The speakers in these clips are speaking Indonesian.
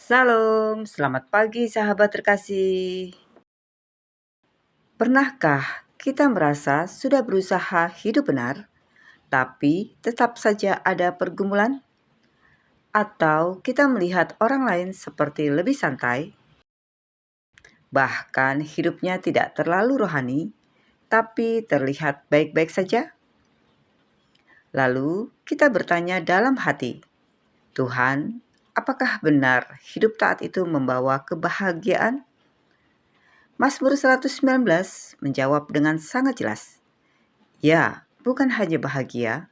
Salam, selamat pagi sahabat terkasih. Pernahkah kita merasa sudah berusaha hidup benar, tapi tetap saja ada pergumulan? Atau kita melihat orang lain seperti lebih santai, bahkan hidupnya tidak terlalu rohani, tapi terlihat baik-baik saja? Lalu kita bertanya dalam hati, Tuhan, apakah benar hidup taat itu membawa kebahagiaan? Mazmur 119 menjawab dengan sangat jelas. Ya, bukan hanya bahagia,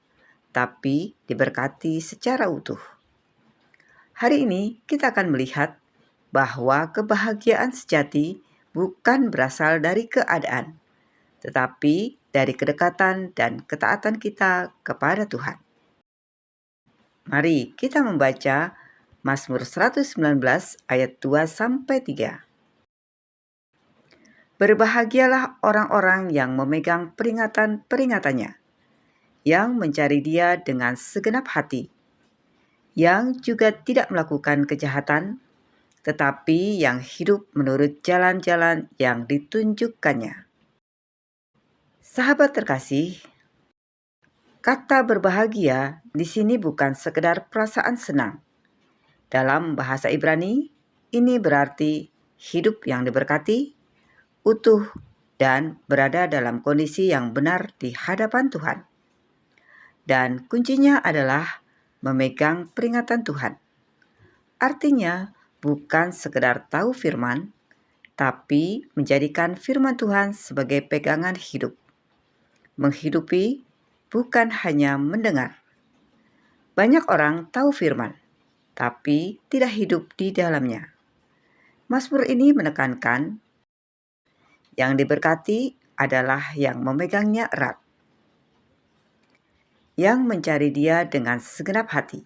tapi diberkati secara utuh. Hari ini kita akan melihat bahwa kebahagiaan sejati bukan berasal dari keadaan, tetapi dari kedekatan dan ketaatan kita kepada Tuhan. Mari kita membaca Mazmur 119 ayat 2-3. Berbahagialah orang-orang yang memegang peringatan-peringatannya, yang mencari Dia dengan segenap hati, yang juga tidak melakukan kejahatan, tetapi yang hidup menurut jalan-jalan yang ditunjukkannya. Sahabat terkasih, kata berbahagia di sini bukan sekedar perasaan senang. Dalam bahasa Ibrani, ini berarti hidup yang diberkati, utuh, dan berada dalam kondisi yang benar di hadapan Tuhan. Dan kuncinya adalah memegang peringatan Tuhan. Artinya bukan sekedar tahu firman, tapi menjadikan firman Tuhan sebagai pegangan hidup. Menghidupi bukan hanya mendengar. Banyak orang tahu firman, tapi tidak hidup di dalamnya. Mazmur ini menekankan yang diberkati adalah yang memegangnya erat, yang mencari Dia dengan segenap hati.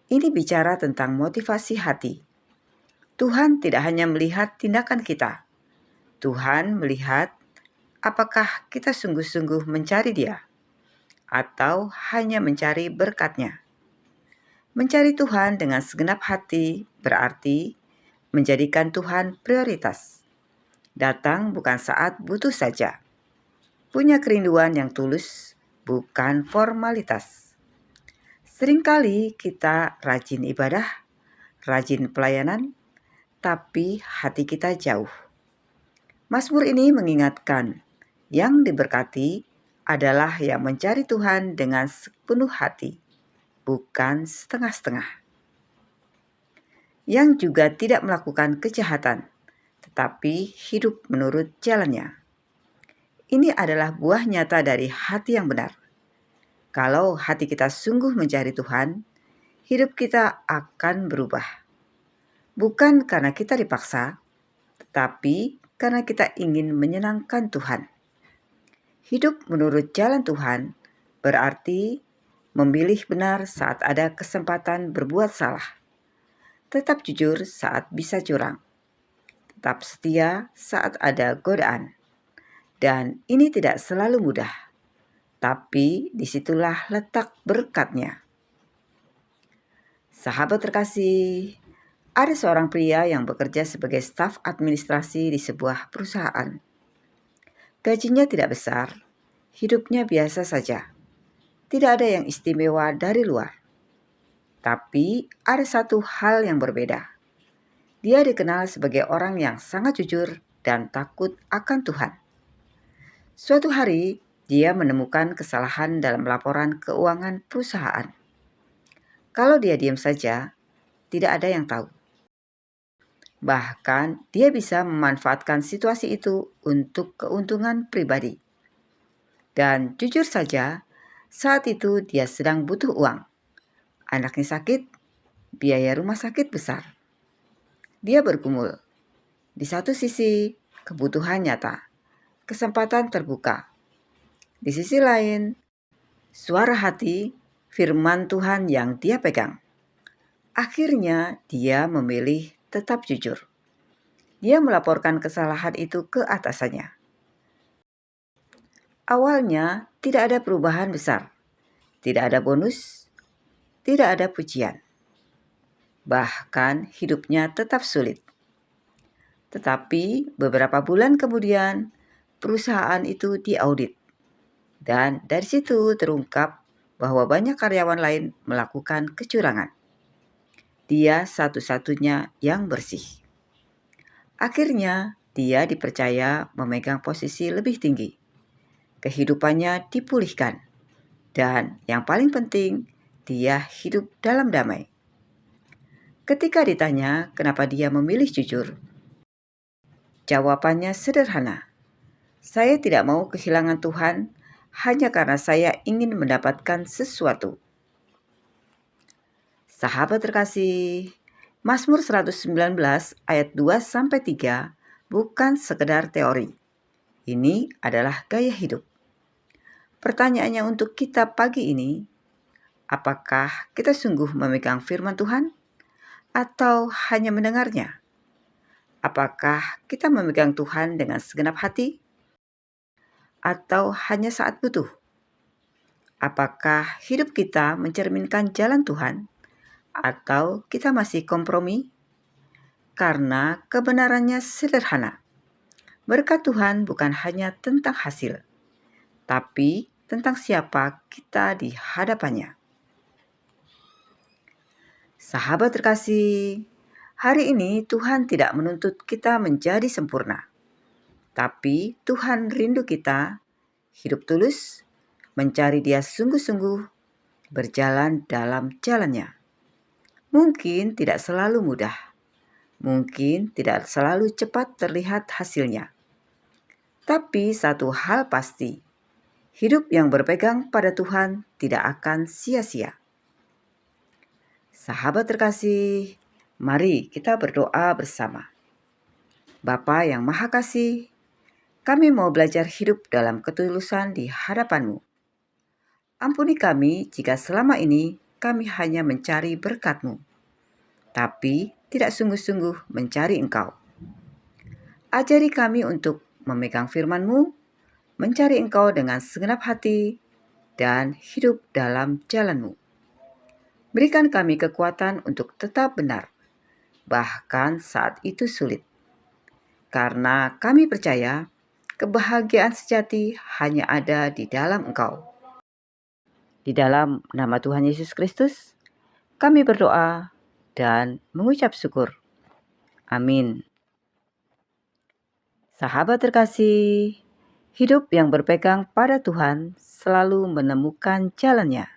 Ini bicara tentang motivasi hati. Tuhan tidak hanya melihat tindakan kita. Tuhan melihat apakah kita sungguh-sungguh mencari Dia atau hanya mencari berkat-Nya. Mencari Tuhan dengan segenap hati berarti menjadikan Tuhan prioritas. Datang bukan saat butuh saja. Punya kerinduan yang tulus, bukan formalitas. Seringkali kita rajin ibadah, rajin pelayanan, tapi hati kita jauh. Mazmur ini mengingatkan, yang diberkati adalah yang mencari Tuhan dengan sepenuh hati, bukan setengah-setengah. Yang juga tidak melakukan kejahatan, tetapi hidup menurut jalannya. Ini adalah buah nyata dari hati yang benar. Kalau hati kita sungguh mencari Tuhan, hidup kita akan berubah. Bukan karena kita dipaksa, tetapi karena kita ingin menyenangkan Tuhan. Hidup menurut jalan Tuhan berarti memilih benar saat ada kesempatan berbuat salah. Tetap jujur saat bisa curang. Tetap setia saat ada godaan. Dan ini tidak selalu mudah. Tapi disitulah letak berkat-Nya. Sahabat terkasih, ada seorang pria yang bekerja sebagai staf administrasi di sebuah perusahaan. Gajinya tidak besar, hidupnya biasa saja. Tidak ada yang istimewa dari luar. Tapi ada satu hal yang berbeda. Dia dikenal sebagai orang yang sangat jujur dan takut akan Tuhan. Suatu hari, dia menemukan kesalahan dalam laporan keuangan perusahaan. Kalau dia diam saja, tidak ada yang tahu. Bahkan, dia bisa memanfaatkan situasi itu untuk keuntungan pribadi. Dan jujur saja, saat itu dia sedang butuh uang. Anaknya sakit, biaya rumah sakit besar. Dia bergumul. Di satu sisi, kebutuhan nyata, kesempatan terbuka. Di sisi lain, suara hati, firman Tuhan yang dia pegang. Akhirnya dia memilih tetap jujur. Dia melaporkan kesalahan itu ke atasannya. Awalnya tidak ada perubahan besar, tidak ada bonus, tidak ada pujian. Bahkan hidupnya tetap sulit. Tetapi beberapa bulan kemudian, perusahaan itu diaudit. Dan dari situ terungkap bahwa banyak karyawan lain melakukan kecurangan. Dia satu-satunya yang bersih. Akhirnya, dia dipercaya memegang posisi lebih tinggi. Kehidupannya dipulihkan. Dan yang paling penting, dia hidup dalam damai. Ketika ditanya kenapa dia memilih jujur, jawabannya sederhana. Saya tidak mau kehilangan Tuhan hanya karena saya ingin mendapatkan sesuatu. Sahabat terkasih, Mazmur 119 ayat 2-3 bukan sekedar teori. Ini adalah gaya hidup. Pertanyaannya untuk kita pagi ini, apakah kita sungguh memegang firman Tuhan atau hanya mendengarnya? Apakah kita memegang Tuhan dengan segenap hati atau hanya saat butuh? Apakah hidup kita mencerminkan jalan Tuhan atau kita masih kompromi? Karena kebenarannya sederhana. Berkat Tuhan bukan hanya tentang hasil, tapi tentang siapa kita di hadapannya. Sahabat terkasih, hari ini Tuhan tidak menuntut kita menjadi sempurna. Tapi Tuhan rindu kita hidup tulus, mencari Dia sungguh-sungguh, berjalan dalam jalannya. Mungkin tidak selalu mudah, mungkin tidak selalu cepat terlihat hasilnya. Tapi satu hal pasti, hidup yang berpegang pada Tuhan tidak akan sia-sia. Sahabat terkasih, mari kita berdoa bersama. Bapa yang Maha Kasih, kami mau belajar hidup dalam ketulusan di hadapan-Mu. Ampuni kami jika selama ini kami hanya mencari berkat-Mu, tapi tidak sungguh-sungguh mencari Engkau. Ajari kami untuk memegang firman-Mu, mencari Engkau dengan segenap hati, dan hidup dalam jalan-Mu. Berikan kami kekuatan untuk tetap benar, bahkan saat itu sulit. Karena kami percaya kebahagiaan sejati hanya ada di dalam Engkau. Di dalam nama Tuhan Yesus Kristus, kami berdoa dan mengucap syukur. Amin. Sahabat terkasih, hidup yang berpegang pada Tuhan selalu menemukan jalannya.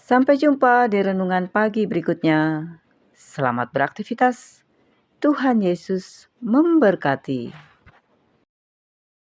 Sampai jumpa di renungan pagi berikutnya. Selamat beraktivitas. Tuhan Yesus memberkati.